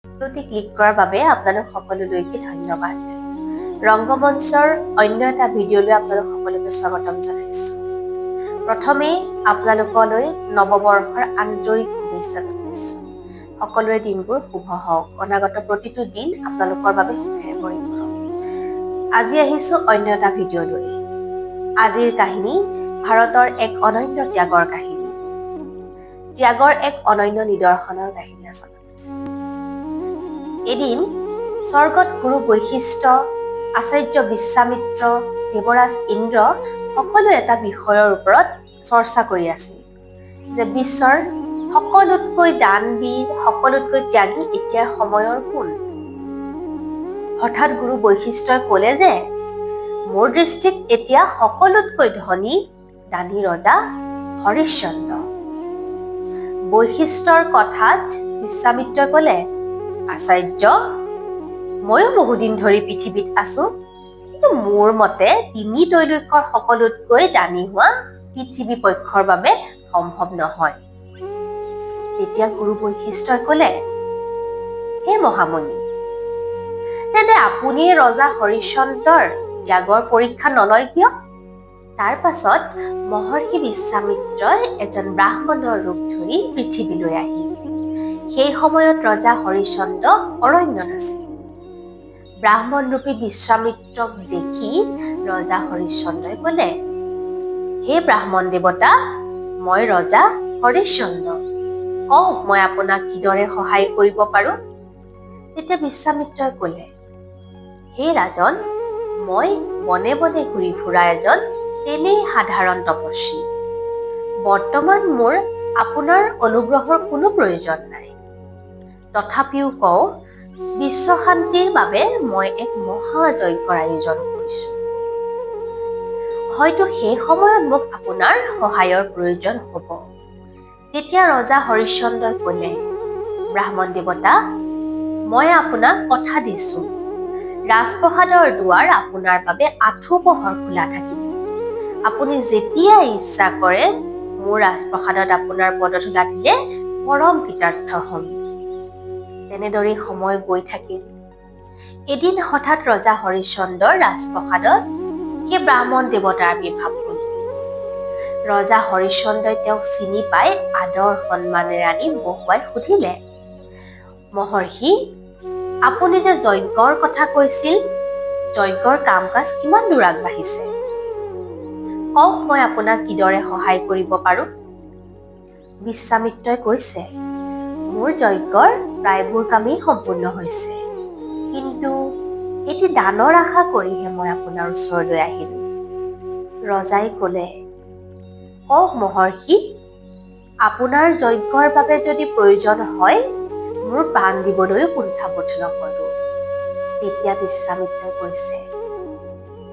ভিডিঅ'টি click কৰাৰ বাবে আপোনালোক সকলোলৈকে ধন্যবাদ। ৰংগমঞ্চৰ অন্য এটা ভিডিঅ'লৈ আপোনালোক সকলোকে স্বাগতম জনাইছোঁ। প্ৰথমে আপোনালোকলৈ নৱবৰ্ষৰ আন্তৰিক শুভেচ্ছা জনাইছোঁ। সকলোৰে দিনবোৰ শুভ হওক, অনাগত প্ৰতিটো দিন আপোনালোকৰ বাবে সুখেৰে পৰিপূৰক। আজি আহিছোঁ অন্য এটা ভিডিঅ'লৈ। আজিৰ কাহিনী ভাৰতৰ এক অনন্য ত্যাগৰ কাহিনী। ত্যাগৰ এক অনন্য নিদৰ্শনৰ কাহিনী আচলতে। এদিন স্বৰ্গত গুৰু বৈশিষ্ট্য, আচাৰ্য বিশ্বামিত্ৰ, দেৱৰাজ ইন্দ্ৰ সকলো এটা বিষয়ৰ ওপৰত চৰ্চা কৰি আছিল যে বিশ্বৰ সকলোতকৈ দানবীৰ, সকলোতকৈ ত্যাগী এতিয়াৰ সময়ৰ কোন। হঠাৎ গুৰু বৈশিষ্ট্যই ক'লে যে মোৰ দৃষ্টিত এতিয়া সকলোতকৈ ধনী দানী ৰজা হৰিশ্চন্দ্ৰ। বৈশিষ্ট্যৰ কথাত বিশ্বামিত্ৰই ক'লে, আচাৰ্য, ময়ো বহুদিন ধৰি পৃথিৱীত আছো, কিন্তু মোৰ মতে তিনি তৈলক্যৰ সকলোতকৈ দানী হোৱা পৃথিৱী পক্ষৰ বাবে সম্ভৱ নহয়। তেতিয়া গুৰু বৈশিষ্ট্যই ক'লে, হে মহামুনি, তেন্তে আপুনি ৰজা হৰিশ্চন্দ্ৰৰ ত্যাগৰ পৰীক্ষা নলয় কিয়? তাৰ পাছত মহৰ্ষি বিশ্বামিত্ৰই এজন ব্ৰাহ্মণৰ ৰূপ ধৰি পৃথিৱীলৈ আহিল। সেই সময়ত ৰজা হৰিশ্চন্দ্ৰ অৰণ্যত আছিল। ব্ৰাহ্মণৰূপী বিশ্বামিত্ৰক দেখি ৰজা হৰিশ্চন্দ্ৰই ক'লে, হে ব্ৰাহ্মণ দেৱতা, মই ৰজা হৰিশ্চন্দ্ৰ, কওক মই আপোনাক কিদৰে সহায় কৰিব পাৰো? তেতিয়া বিশ্বামিত্ৰই ক'লে, হে ৰাজন, মই বনে বনে ঘূৰি ফুৰা এজন তেনেই সাধাৰণ তপস্বী। বৰ্তমান মোৰ আপোনাৰ অনুগ্ৰহৰ কোনো প্ৰয়োজন নাই। তথাপিও কওঁ, বিশ্ব শান্তিৰ বাবে মই এক মহাযজ্ঞৰ আয়োজন কৰিছোঁ। হয়তো সেই সময়ত মোক আপোনাৰ সহায়ৰ প্ৰয়োজন হ'ব। তেতিয়া ৰজা হৰিশ্চন্দ্ৰই ক'লে, ব্ৰাহ্মণ দেৱতা, মই আপোনাক কথা দিছোঁ, ৰাজপ্ৰসাদৰ দুৱাৰ আপোনাৰ বাবে আঁঠুপহৰ খোলা থাকিব। আপুনি যেতিয়া ইচ্ছা কৰে মোৰ ৰাজপ্ৰসাদত আপোনাৰ পদধূলা দিলে পৰম কৃতাৰ্থ হ'ম। তেনেদৰেই সময় গৈ থাকিল। এদিন হঠাৎ ৰজা হৰিশ্চন্দ্ৰৰ ৰাজপ্ৰসাদত সেই ব্ৰাহ্মণ দেৱতাৰ আৱিৰ্ভাৱ হ'ল। ৰজা হৰিশ্চন্দ্ৰই তেওঁক চিনি পাই আদৰ সন্মানেৰে আনি বহুৱাই সুধিলে, মহৰ্ষি, আপুনি যে যজ্ঞৰ কথা কৈছিল, যজ্ঞৰ কাম কাজ কিমান দূৰ আগবাঢ়িছে? কওক মই আপোনাক কিদৰে সহায় কৰিব পাৰো? বিশ্বামিত্ৰই কৈছে, মোৰ যজ্ঞৰ প্ৰায়বোৰ কামেই সম্পূৰ্ণ হৈছে, কিন্তু এটি দানৰ আশা কৰিহে মই আপোনাৰ ওচৰলৈ আহিলো। ৰজাই ক'লে, কওক মহৰ্ষি, আপোনাৰ যজ্ঞৰ বাবে যদি প্ৰয়োজন হয় মোৰ প্ৰাণ দিবলৈও কুণ্ঠাবোধ নকৰো। তেতিয়া বিশ্বামিত্ৰই কৈছে,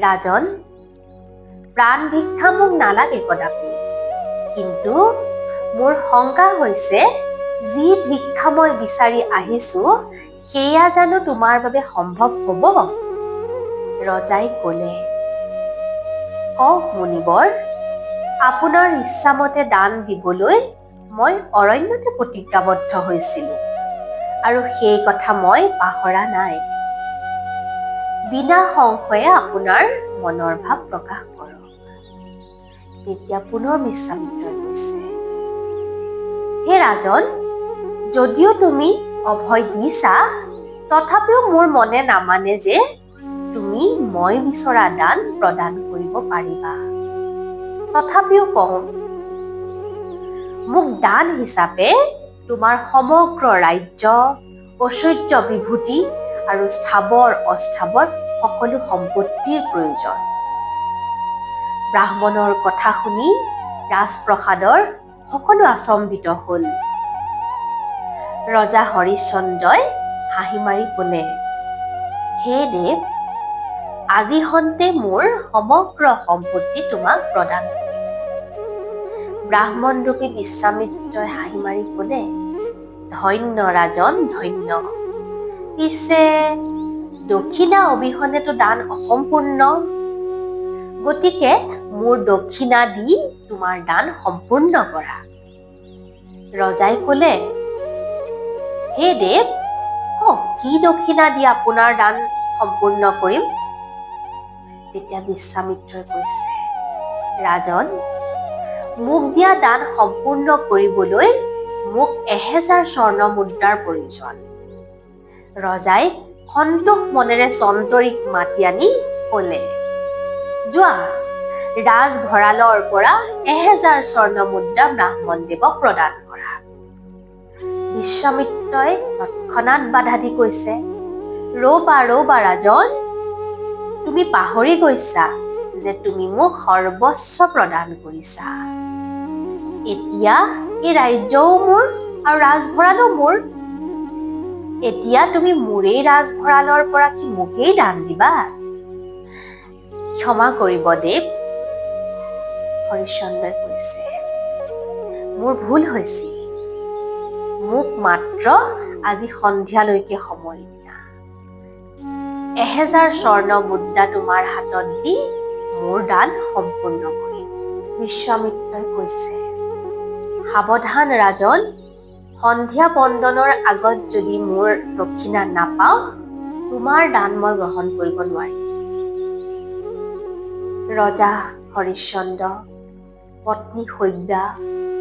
ৰাজন, প্ৰাণ ভিক্ষা মোক নালাগে কদাপি, কিন্তু মোৰ শংকা হৈছে যি ভিক্ষা মই বিচাৰি আহিছো সেয়া জানো তোমাৰ বাবে সম্ভৱ হ'ব? ৰজাই ক'লে, কওক মুনিবৰ, আপোনাৰ ইচ্ছামতে দান দিবলৈ মই অৰণ্যতে প্ৰতিজ্ঞাবদ্ধ হৈছিলো, আৰু সেই কথা মই পাহৰা নাই। বিনা সংশয়ে আপোনাৰ মনৰ ভাৱ প্ৰকাশ কৰক। তেতিয়া পুনৰ বিশ্বামিত্ৰই কৈছে, হে ৰাজন, যদিও তুমি অভয় দিছা, তথাপিও মোৰ মনে নামানে যে তুমি মই বিচৰা দান প্ৰদান কৰিব পাৰিবা। তথাপিও কওঁ, মোক দান হিচাপে তোমাৰ সমগ্ৰ ৰাজ্য, ঐশ্বৰ্য বিভূতি আৰু স্থাৱৰ অস্থাৱৰ সকলো সম্পত্তিৰ প্ৰয়োজন। ব্ৰাহ্মণৰ কথা শুনি ৰাজপ্ৰসাদৰ সকলো আচম্বিত হ'ল। ৰজা হৰিশ্চন্দ্ৰই হাঁহি মাৰি ক'লে, হে দেৱ, আজি হন্তে মোৰ সমগ্ৰ সম্পত্তি তোমাক প্ৰদান কৰিম। ব্ৰাহ্মণৰূপী বিশ্বামিত্ৰই হাঁহি মাৰি ক'লে, ধন্য ৰাজন, ধন্য। পিছে দক্ষিণা অবিহনেতো দান অসম্পূৰ্ণ, গতিকে মোৰ দক্ষিণা দি তোমাৰ দান সম্পূৰ্ণ কৰা। ৰজাই ক'লে, হে দেৱ, কি দক্ষিণা দি আপোনাৰ দান সম্পূৰ্ণ কৰিম? তেতিয়া বিশ্বামিত্ৰই কৈছে, ৰাজন, মোক দিয়া দান সম্পূৰ্ণ কৰিবলৈ মোক 1000 স্বৰ্ণ মুদ্ৰাৰ প্ৰয়োজন। ৰজাই সন্তোষ মনেৰে চন্তৰিক মাতি আনি ক'লে, যোৱা, ৰাজভঁৰালৰ পৰা 1000 স্বৰ্ণ মুদ্ৰা ব্ৰাহ্মণদেৱক প্ৰদান কৰা। বিশ্বামিত্ৰই তৎক্ষণাৎ বাধা দি কৈছে, ৰ'বা ৰাজন, তুমি পাহৰি গৈছা যে তুমি মোক সৰ্বস্ব প্ৰদান কৰিছা। এতিয়া এই ৰাজ্যও মোৰ আৰু ৰাজভঁৰালো মোৰ। এতিয়া তুমি মোৰেই ৰাজভঁৰালৰ পৰা কি মোকেই দান দিবা? ক্ষমা কৰিব দেৱ, হৰিশ্চন্দ্ৰই কৈছে, মোৰ ভুল হৈছিল। মোক মাত্ৰ আজি সন্ধিয়ালৈকে সময় দিয়া। 1000 স্বৰ্ণ মুদ্ৰা তোমাৰ হাতত দি মোৰ দান সম্পূৰ্ণ কৰিম। বিশ্বামিত্ৰই কৈছে, সাৱধান ৰাজন, সন্ধিয়া বন্দনৰ আগত যদি মোৰ দক্ষিণা নাপাওঁ, তোমাৰ দান মই গ্ৰহণ কৰিব নোৱাৰিম। ৰজা হৰিশ্চন্দ্ৰ পত্নী শৈব্যা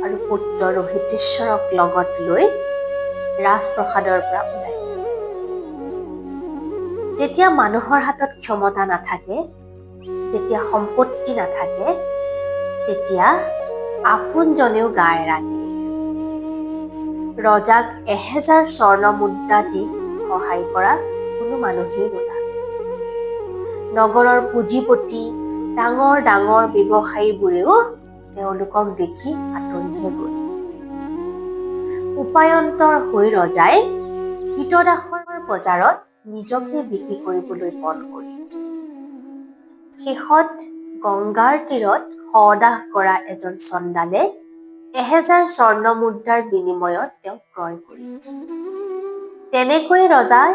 আৰু পুত্ৰ ৰোহিতেশ্বৰক লগত লৈ ৰাজপ্ৰসাদৰ পৰা ওলাই গ'ল। যেতিয়া মানুহৰ হাতত ক্ষমতা নাথাকে, যেতিয়া সম্পত্তি নাথাকে, তেতিয়া আপোনজনেও গা এৰা দিয়ে। ৰজাক 1000 স্বৰ্ণ মুদ্ৰা দি সহায় কৰা কোনো মানুহেই নোলাল। নগৰৰ পুঁজিপতি, ডাঙৰ ডাঙৰ ব্যৱসায়ীবোৰেও তেওঁলোকক দেখি আঁতৰিহে গ'ল। উপায়ন্তৰ হৈ ৰজাই কীতদাসৰ বজাৰত নিজকে বিক্ৰী কৰিবলৈ পণ কৰিল। শেষত গংগাৰ তীৰত সদাহ কৰা এজন চণ্ডালে 1000 স্বৰ্ণ মুদ্ৰাৰ বিনিময়ত তেওঁক ক্ৰয় কৰিল। তেনেকৈ ৰজাই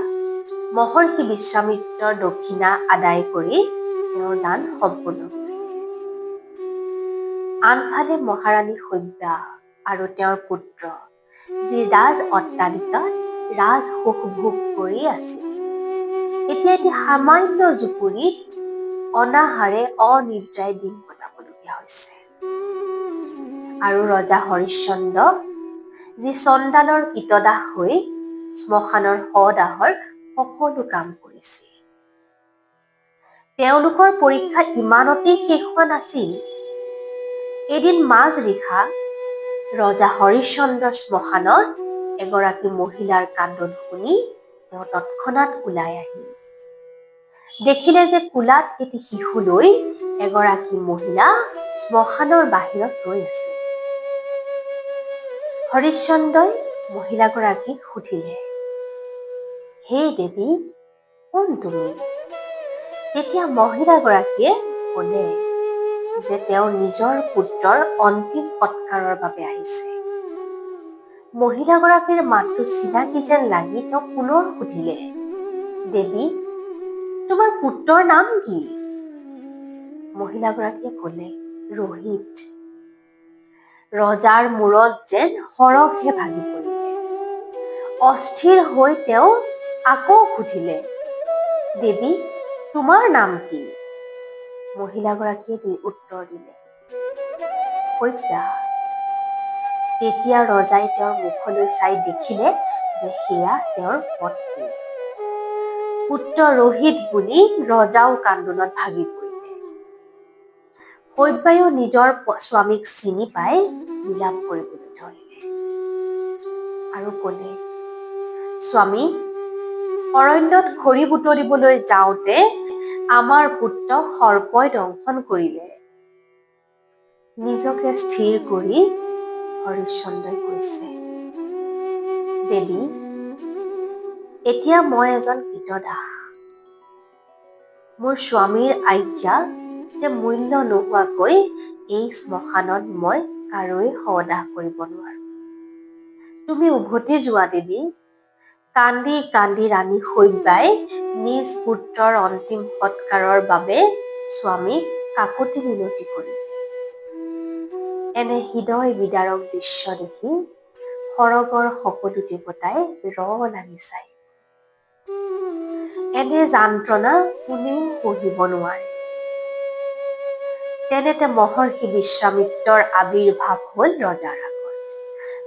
মহৰ্ষি বিশ্বামিত্ৰৰ দক্ষিণা আদায় কৰি তেওঁৰ দান সম্পূৰ্ণ কৰিলে। আনফালে মহাৰাণী শৈব্যা আৰু তেওঁৰ পুত্ৰ, যি ৰাজ অট্টালিকাত ৰাজসুখ ভোগ কৰি আছিল, এতিয়া এটি সামান্য জুপুৰিত অনাহাৰে অনিদ্ৰায় দিন কটাবলগীয়া হৈছে। আৰু ৰজা হৰিশ্চন্দ্ৰ, যি চণ্ডালৰ কীতদাস হৈ শ্মশানৰ সদাহৰ সকলো কাম কৰিছিল, তেওঁলোকৰ পৰীক্ষা ইমানতেই শেষ হোৱা নাছিল। এদিন মাজনিশা ৰজা হৰিশ্চন্দ্ৰৰ শ্মশানত এগৰাকী মহিলাৰ কান্দোন শুনি তেওঁ তৎক্ষণাৎ ওলাই আহিল। দেখিলে যে কোলাত এটি শিশু লৈ এগৰাকী মহিলা শ্মশানৰ বাহিৰত ৰৈ আছে। হৰিশ্চন্দ্ৰই মহিলাগৰাকীক সুধিলে, হে দেৱী, কোন তুমি? তেতিয়া মহিলাগৰাকীয়ে ক'লে যে তেওঁ নিজৰ পুত্ৰৰ অন্তিম সৎকাৰৰ বাবে আহিছে। মহিলাগৰাকীৰ মাতটো চিনাকি যেন লাগি তেওঁ পুনৰ সুধিলে, দেৱী, তোমাৰ পুত্ৰৰ নাম কি? মহিলাগৰাকীয়ে ক'লে, ৰোহিত। ৰজাৰ মূৰত যেন সৰগহে ভাগি পৰিলে। অস্থিৰ হৈ তেওঁ আকৌ সুধিলে, দেৱী, তোমাৰ নাম কি? মহিলাগৰাকীয়ে উত্তৰ দিলে, শৈব্যা। তেতিয়া ৰজাই তেওঁৰ মুখলৈ চাই দেখিলে যে সেয়া তেওঁৰ পত্নী। পুত্ৰ ৰোহিত বুলি ৰজাও কান্দোনত ভাগি পৰিলে। শৈব্যায়ো নিজৰ স্বামীক চিনি পাই বিলাপ কৰিবলৈ ধৰিলে আৰু ক'লে, স্বামী, অৰণ্যত খৰি বুটলিবলৈ যাওঁতে আমাৰ পুত্ৰক সৰ্পই দংশন কৰিলে। নিজকে স্থিৰ কৰি হৰিশ্চন্দ্ৰই কৈছে, দেৱী, এতিয়া মই এজন কীতদাস। মোৰ স্বামীৰ আজ্ঞা যে মূল্য নোহোৱাকৈ এই শ্মশানত মই কাৰোৱে সদাহ কৰিব নোৱাৰো। তুমি উভতি যোৱা দেৱী। কান্দি কান্দি ৰাণী শৈব্যাই নিজ পুত্ৰৰ অন্তিম সৎকাৰৰ বাবে স্বামীক কাকুতি মিনতি কৰিলে। এনে হৃদয় বিদাৰক দৃশ্য দেখি সৰগৰ সকলো দেৱতাই ৰ লাগি চায়। এনে যন্ত্ৰণা কোনেও সহিব নোৱাৰে। তেনেতে মহৰ্ষি বিশ্বামিত্ৰৰ আবিৰ্ভাৱ হ'ল ৰজাৰ আগত,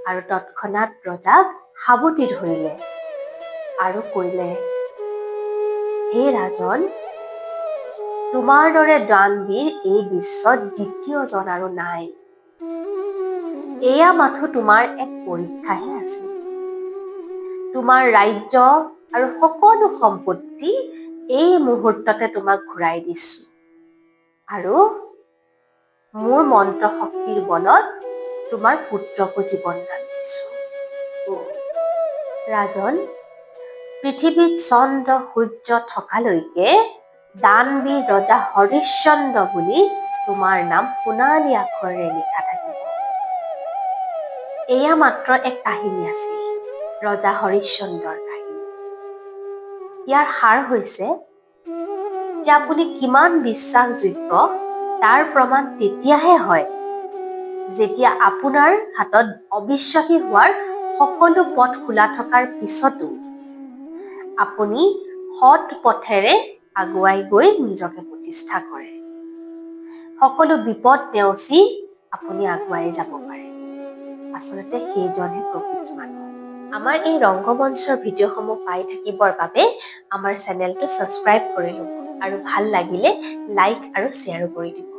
আৰু তৎক্ষণাৎ ৰজাক সাৱটি ধৰিলে আৰু কৈলে, হে ৰাজন, তোমাৰ দৰে দানবীৰ এই বিশ্বত দ্বিতীয়জন আৰু নাই। এয়া মাথো তোমাৰ এক পৰীক্ষাহে আছিল। তোমাৰ ৰাজ্য আৰু সকলো সম্পত্তি এই মুহূৰ্ততে তোমাক ঘূৰাই দিছো, আৰু মোৰ মন্ত্ৰ শক্তিৰ বলত তোমাৰ পুত্ৰকো জীৱন দান দিছো। ৰাজন, পৃথিৱীত চন্দ্ৰ সূৰ্য থকালৈকে দানবীৰ ৰজা হৰিশ্চন্দ্ৰ বুলি তোমাৰ নাম সোণালী আখৰেৰে লিখা থাকিব। এয়া মাত্ৰ এক কাহিনী আছিল, ৰজা হৰিশ্চন্দ্ৰৰ কাহিনী। ইয়াৰ সাৰ হৈছে যে আপুনি কিমান বিশ্বাসযোগ্য তাৰ প্ৰমাণ তেতিয়াহে হয় যেতিয়া আপোনাৰ হাতত অবিশ্বাসী হোৱাৰ সকলো পথ খোলা থকাৰ পিছতো আপুনি সৎ পথেৰে আগুৱাই গৈ নিজকে প্ৰতিষ্ঠা কৰে। সকলো বিপদ নেওচি আপুনি আগুৱাই যাব পাৰে। আচলতে সেইজনহে প্ৰকৃত মানুহ। আমাৰ এই ৰংগমঞ্চৰ ভিডিঅ'সমূহ পাই থাকিবৰ বাবে আমাৰ চেনেলটো ছাবস্ক্ৰাইব কৰি ল'ব, আৰু ভাল লাগিলে লাইক আৰু শ্বেয়াৰো কৰি দিব।